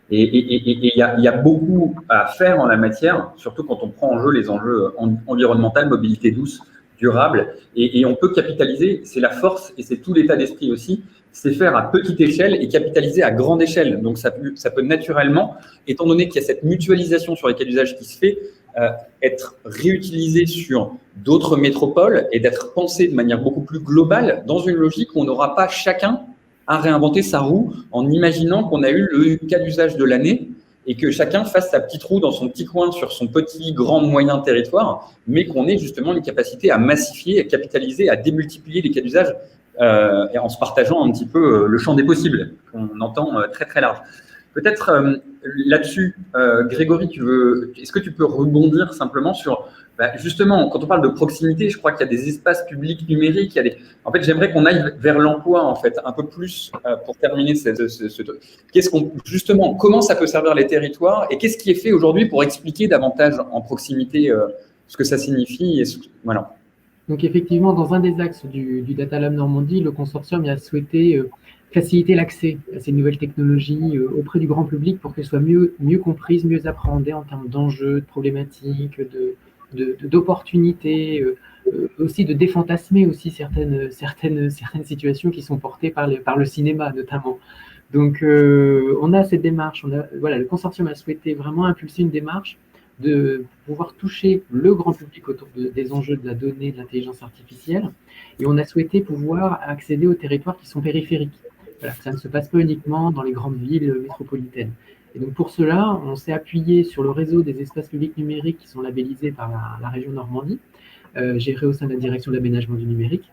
Et il y a beaucoup à faire en la matière, surtout quand on prend en jeu les enjeux environnementaux, mobilité douce, durable. Et on peut capitaliser, c'est la force et c'est tout l'état d'esprit aussi, c'est faire à petite échelle et capitaliser à grande échelle. Donc, ça peut naturellement, étant donné qu'il y a cette mutualisation sur les cas d'usage qui se fait, être réutilisé sur d'autres métropoles et d'être pensé de manière beaucoup plus globale dans une logique où on n'aura pas chacun à réinventer sa roue en imaginant qu'on a eu le cas d'usage de l'année et que chacun fasse sa petite roue dans son petit coin sur son petit, grand, moyen territoire, mais qu'on ait justement une capacité à massifier, à capitaliser, à démultiplier les cas d'usage et en se partageant un petit peu le champ des possibles, qu'on entend très, très large. Peut-être là-dessus, Grégory, est-ce que tu peux rebondir simplement sur, justement, quand on parle de proximité, je crois qu'il y a des espaces publics numériques, en fait, j'aimerais qu'on aille vers l'emploi, en fait, un peu plus pour terminer justement, comment ça peut servir les territoires et qu'est-ce qui est fait aujourd'hui pour expliquer davantage en proximité ce que ça signifie voilà. Donc effectivement, dans un des axes du Data Lab Normandie, le consortium a souhaité faciliter l'accès à ces nouvelles technologies auprès du grand public pour qu'elles soient mieux comprises, mieux appréhendées en termes d'enjeux, de problématiques, d'opportunités, aussi de défantasmer aussi certaines situations qui sont portées par le cinéma notamment. Donc on a cette démarche, le consortium a souhaité vraiment impulser une démarche de pouvoir toucher le grand public autour des enjeux de la donnée, de l'intelligence artificielle. Et on a souhaité pouvoir accéder aux territoires qui sont périphériques. Voilà, ça ne se passe pas uniquement dans les grandes villes métropolitaines. Et donc pour cela, on s'est appuyé sur le réseau des espaces publics numériques qui sont labellisés par la région Normandie, gérés au sein de la direction de l'aménagement du numérique,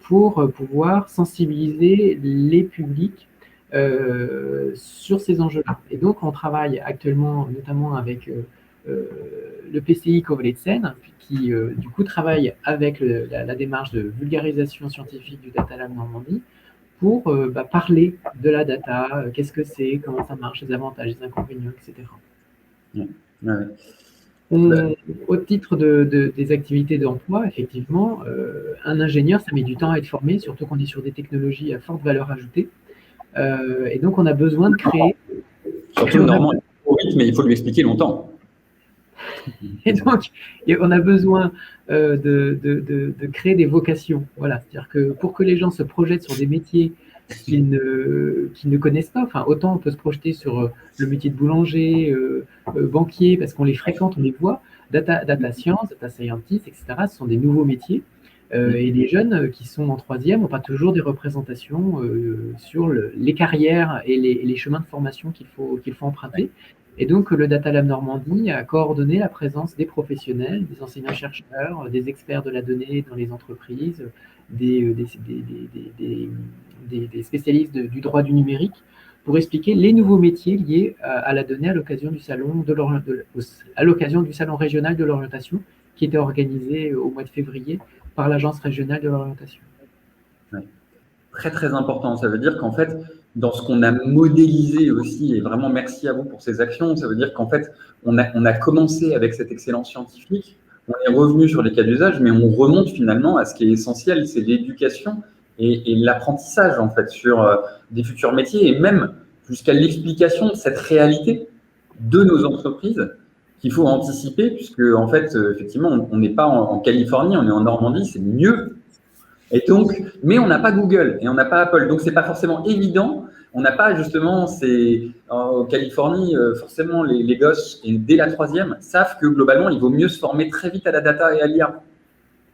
pour pouvoir sensibiliser les publics sur ces enjeux-là. Et donc, on travaille actuellement notamment avec le PCI Covalet de Seine, qui du coup travaille avec la démarche de vulgarisation scientifique du Data Lab Normandie pour parler de la data, qu'est-ce que c'est, comment ça marche, les avantages, les inconvénients, etc. Au titre des activités d'emploi, effectivement, un ingénieur, ça met du temps à être formé, surtout qu'on est sur des technologies à forte valeur ajoutée. Et donc, on a besoin de créer Surtout Normand est trop vite, mais il faut lui expliquer longtemps. Et donc, on a besoin de créer des vocations. Voilà, c'est-à-dire que pour que les gens se projettent sur des métiers qu'ils ne connaissent pas, enfin, autant on peut se projeter sur le métier de boulanger, banquier, parce qu'on les fréquente, on les voit, data science, data scientist, etc. Ce sont des nouveaux métiers. Et les jeunes qui sont en troisième n'ont pas toujours des représentations sur les carrières et les chemins de formation qu'il faut emprunter. Et donc, le Data Lab Normandie a coordonné la présence des professionnels, des enseignants-chercheurs, des experts de la donnée dans les entreprises, des spécialistes du droit du numérique pour expliquer les nouveaux métiers liés à la donnée à l'occasion du salon régional de l'orientation qui était organisé au mois de février par l'Agence régionale de l'orientation. Ouais. Très, très important. Ça veut dire qu'en fait, dans ce qu'on a modélisé aussi, et vraiment merci à vous pour ces actions, ça veut dire qu'en fait, on a commencé avec cette excellence scientifique, on est revenu sur les cas d'usage, mais on remonte finalement à ce qui est essentiel, c'est l'éducation et l'apprentissage en fait sur des futurs métiers et même jusqu'à l'explication de cette réalité de nos entreprises qu'il faut anticiper, puisque en fait, effectivement, on n'est pas en Californie, on est en Normandie, c'est mieux. Et donc, mais on n'a pas Google et on n'a pas Apple, donc c'est pas forcément évident. On n'a pas justement, en Californie, forcément les gosses, et dès la troisième, savent que globalement, il vaut mieux se former très vite à la data et à l'IA.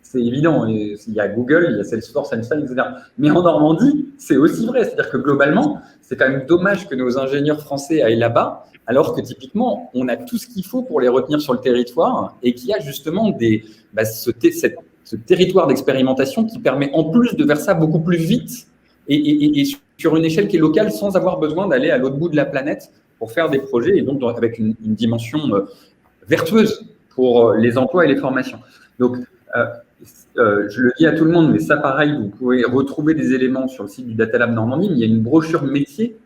C'est évident, et il y a Google, il y a Salesforce, Einstein, etc. Mais en Normandie, c'est aussi vrai, c'est-à-dire que globalement, c'est quand même dommage que nos ingénieurs français aillent là-bas, alors que typiquement, on a tout ce qu'il faut pour les retenir sur le territoire et qu'il y a justement ce territoire d'expérimentation qui permet en plus de faire ça beaucoup plus vite et sur une échelle qui est locale sans avoir besoin d'aller à l'autre bout de la planète pour faire des projets et donc avec une dimension vertueuse pour les emplois et les formations. Donc, je le dis à tout le monde, mais ça pareil, vous pouvez retrouver des éléments sur le site du Data Lab Normandie, mais il y a une brochure métier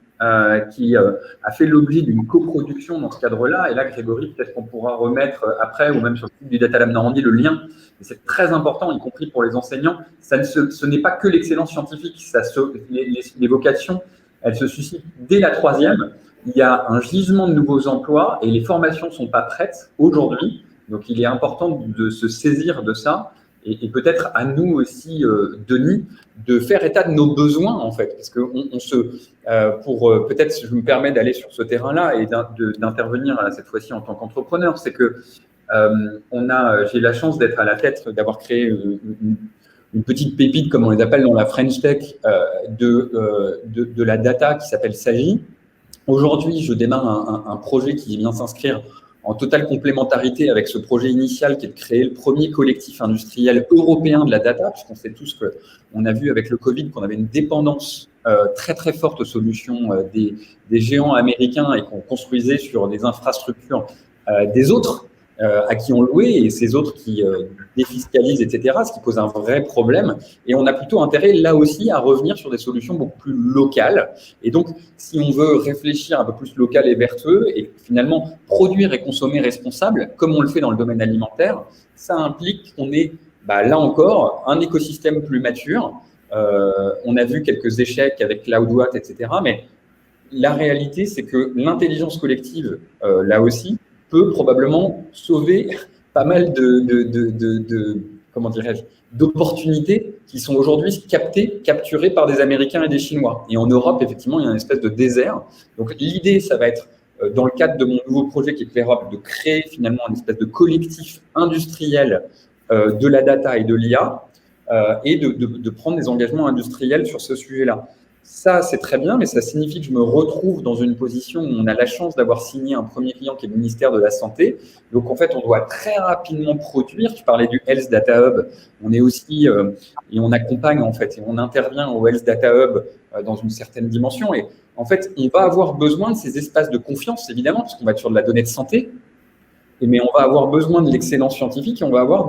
qui a fait l'objet d'une coproduction dans ce cadre-là. Et là, Grégory, peut-être qu'on pourra remettre après, ou même sur le site du Data Lab Normandie, le lien. Et c'est très important, y compris pour les enseignants. Ce n'est pas que l'excellence scientifique. Les vocations, elles se suscitent dès la troisième. Il y a un gisement de nouveaux emplois et les formations ne sont pas prêtes aujourd'hui. Donc, il est important de se saisir de ça. Et peut-être à nous aussi, Denis, de faire état de nos besoins, en fait. Parce que peut-être, je me permets d'aller sur ce terrain-là et d'intervenir cette fois-ci en tant qu'entrepreneur, c'est que j'ai la chance d'être à la tête, d'avoir créé une petite pépite, comme on les appelle dans la French Tech, de la data qui s'appelle Sagi. Aujourd'hui, je démarre un projet qui vient s'inscrire en totale complémentarité avec ce projet initial qui est de créer le premier collectif industriel européen de la data, puisqu'on sait tous qu'on a vu avec le Covid qu'on avait une dépendance très très forte aux solutions des géants américains et qu'on construisait sur des infrastructures des autres à qui on louait et ces autres qui défiscalisent, etc., ce qui pose un vrai problème. Et on a plutôt intérêt, là aussi, à revenir sur des solutions beaucoup plus locales. Et donc, si on veut réfléchir un peu plus local et vertueux et finalement produire et consommer responsable, comme on le fait dans le domaine alimentaire, ça implique qu'on ait, là encore, un écosystème plus mature. On a vu quelques échecs avec CloudWatt, etc., mais la réalité, c'est que l'intelligence collective, là aussi, peut probablement sauver pas mal d'opportunités qui sont aujourd'hui capturées par des Américains et des Chinois. Et en Europe, effectivement, il y a une espèce de désert. Donc, l'idée, ça va être, dans le cadre de mon nouveau projet qui est Clearup, de créer finalement une espèce de collectif industriel de la data et de l'IA et de prendre des engagements industriels sur ce sujet-là. Ça, c'est très bien, mais ça signifie que je me retrouve dans une position où on a la chance d'avoir signé un premier client qui est le ministère de la Santé. Donc, en fait, on doit très rapidement produire. Tu parlais du Health Data Hub. On est aussi, et on accompagne, en fait, et on intervient au Health Data Hub dans une certaine dimension. Et en fait, on va avoir besoin de ces espaces de confiance, évidemment, parce qu'on va être sur de la donnée de santé. Mais on va avoir besoin de l'excellence scientifique et on va avoir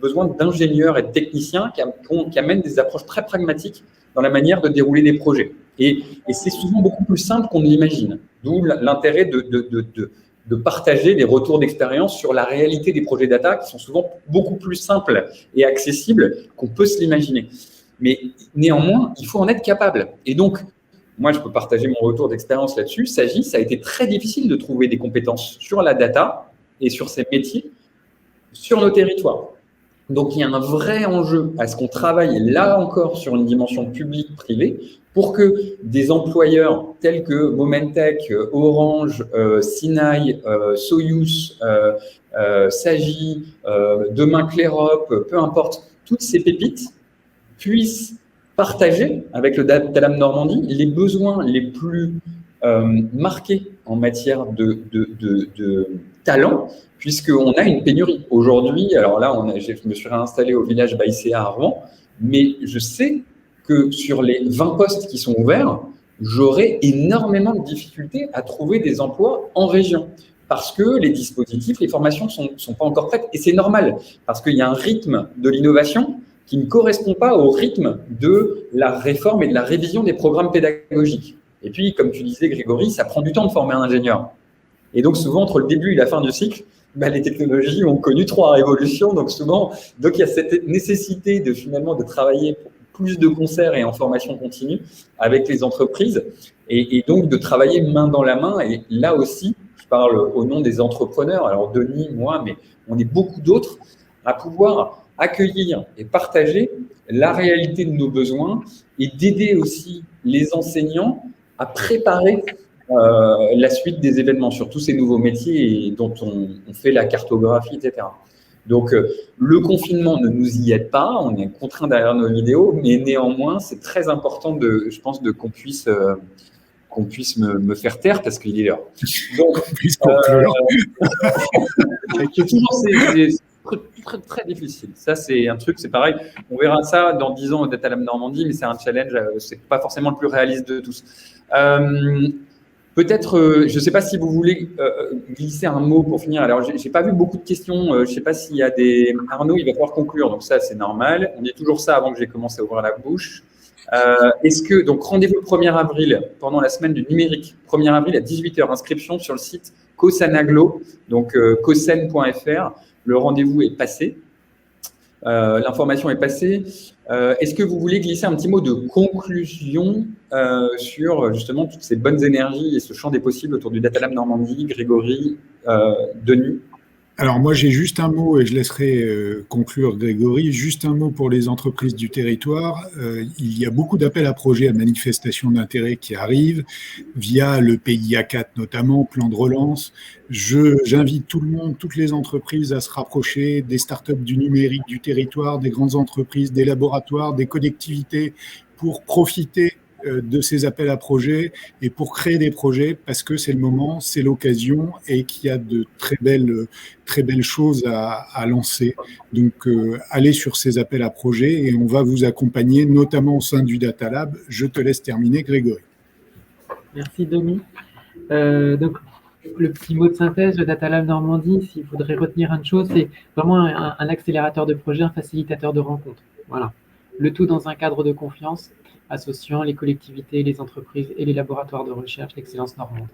besoin d'ingénieurs et de techniciens qui amènent des approches très pragmatiques dans la manière de dérouler des projets. Et c'est souvent beaucoup plus simple qu'on l'imagine. D'où l'intérêt de partager des retours d'expérience sur la réalité des projets data qui sont souvent beaucoup plus simples et accessibles qu'on peut se l'imaginer. Mais néanmoins, il faut en être capable. Et donc, moi, je peux partager mon retour d'expérience là-dessus. Ça a été très difficile de trouver des compétences sur la data et sur ces métiers sur nos territoires. Donc, il y a un vrai enjeu à ce qu'on travaille là encore sur une dimension publique-privée pour que des employeurs tels que Momentech, Orange, Sinaï, Soyuz, Sagi, demain Clérop, peu importe, toutes ces pépites puissent partager avec le Data Lab Normandie les besoins les plus marqués en matière de talent, puisqu'on a une pénurie. Aujourd'hui, alors là, je me suis réinstallé au village Baïséa à Rouen, mais je sais que sur les 20 postes qui sont ouverts, j'aurai énormément de difficultés à trouver des emplois en région, parce que les dispositifs, les formations ne sont pas encore prêtes, et c'est normal, parce qu'il y a un rythme de l'innovation qui ne correspond pas au rythme de la réforme et de la révision des programmes pédagogiques. Et puis, comme tu disais, Grégory, ça prend du temps de former un ingénieur. Et donc, souvent, entre le début et la fin du cycle, les technologies ont connu 3 révolutions. Donc, il y a cette nécessité finalement de travailler pour plus de concerts et en formation continue avec les entreprises et donc de travailler main dans la main. Et là aussi, je parle au nom des entrepreneurs. Alors, Denis, moi, mais on est beaucoup d'autres à pouvoir accueillir et partager la réalité de nos besoins et d'aider aussi les enseignants à préparer la suite des événements sur tous ces nouveaux métiers dont on fait la cartographie, etc. Donc, le confinement ne nous y aide pas, on est contraint derrière nos vidéos, mais néanmoins, c'est très important, je pense, qu'on puisse me faire taire parce qu'il est l'heure. Donc, c'est très, très difficile. Ça, c'est un truc, c'est pareil. On verra ça dans 10 ans au Data Lab Normandie, mais c'est un challenge, c'est pas forcément le plus réaliste de tous. Peut-être, je ne sais pas si vous voulez glisser un mot pour finir. Alors, je n'ai pas vu beaucoup de questions. Je ne sais pas s'il y a des… Arnaud, il va falloir conclure, donc ça, c'est normal. On dit toujours ça avant que j'ai commencé à ouvrir la bouche. Donc, rendez-vous le 1er avril pendant la semaine du numérique. 1er avril à 18h, inscription sur le site Cosanaglo, donc cosen.fr. Le rendez-vous est passé. L'information est passée. Est-ce que vous voulez glisser un petit mot de conclusion sur justement toutes ces bonnes énergies et ce champ des possibles autour du Data Lab Normandie, Grégory, Denis? Alors moi j'ai juste un mot et je laisserai conclure Grégory, juste un mot pour les entreprises du territoire. Il y a beaucoup d'appels à projets à manifestation d'intérêt qui arrivent via le PIA 4 notamment, plan de relance. J'invite tout le monde, toutes les entreprises à se rapprocher des startups du numérique du territoire, des grandes entreprises, des laboratoires, des collectivités pour profiter de ces appels à projets et pour créer des projets parce que c'est le moment, c'est l'occasion et qu'il y a de très belles choses à lancer. Donc, allez sur ces appels à projets et on va vous accompagner, notamment au sein du Data Lab. Je te laisse terminer, Grégory. Merci, Denis. Donc, le petit mot de synthèse, le Data Lab Normandie, s'il faudrait retenir une chose, c'est vraiment un accélérateur de projet, un facilitateur de rencontres. Voilà. Le tout dans un cadre de confiance, associant les collectivités, les entreprises et les laboratoires de recherche d'excellence normande.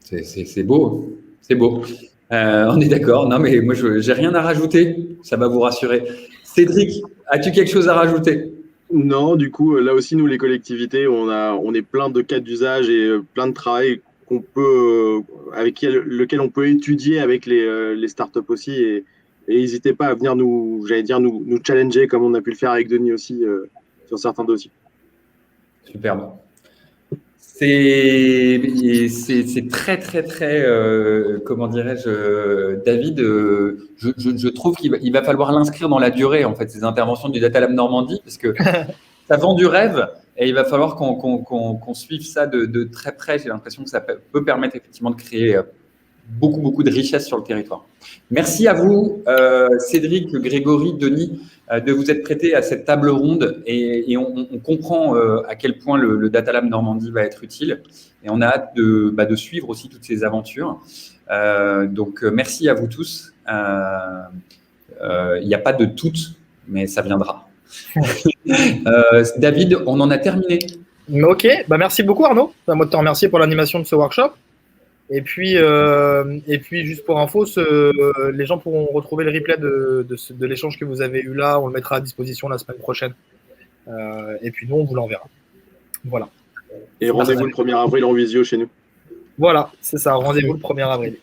C'est beau, c'est beau. On est d'accord. Non, mais moi, je n'ai rien à rajouter. Ça va vous rassurer. Cédric, as-tu quelque chose à rajouter? Non, du coup, là aussi, nous, les collectivités, on est plein de cas d'usage et plein de travail avec lequel on peut étudier avec les startups aussi. Et n'hésitez pas à venir nous challenger comme on a pu le faire avec Denis aussi sur certains dossiers. Superbe. C'est très, très, très, comment dirais-je, David, je trouve qu'il va falloir l'inscrire dans la durée, en fait, ces interventions du Data Lab Normandie, parce que ça vend du rêve et il va falloir qu'on suive ça de très près. J'ai l'impression que ça peut permettre effectivement de créer beaucoup de richesse sur le territoire. Merci à vous, Cédric, Grégory, Denis, de vous être prêtés à cette table ronde et on comprend à quel point le Data Lab Normandie va être utile et on a hâte de suivre aussi toutes ces aventures. Donc, merci à vous tous. Il n'y a pas de toutes, mais ça viendra. David, on en a terminé. Ok, merci beaucoup Arnaud. Moi de te remercier pour l'animation de ce workshop. Et puis juste pour info, les gens pourront retrouver le replay de l'échange que vous avez eu là. On le mettra à disposition la semaine prochaine. Et puis nous, on vous l'enverra. Voilà. Et rendez-vous le 1er avril en visio chez nous. Voilà, c'est ça. Rendez-vous le 1er avril.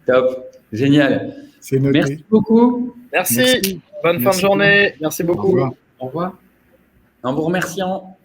Top. Génial. C'est noté. Merci beaucoup. Merci. Merci. Bonne fin Merci. de journée. Merci Au beaucoup. revoir. Au revoir. En vous remerciant.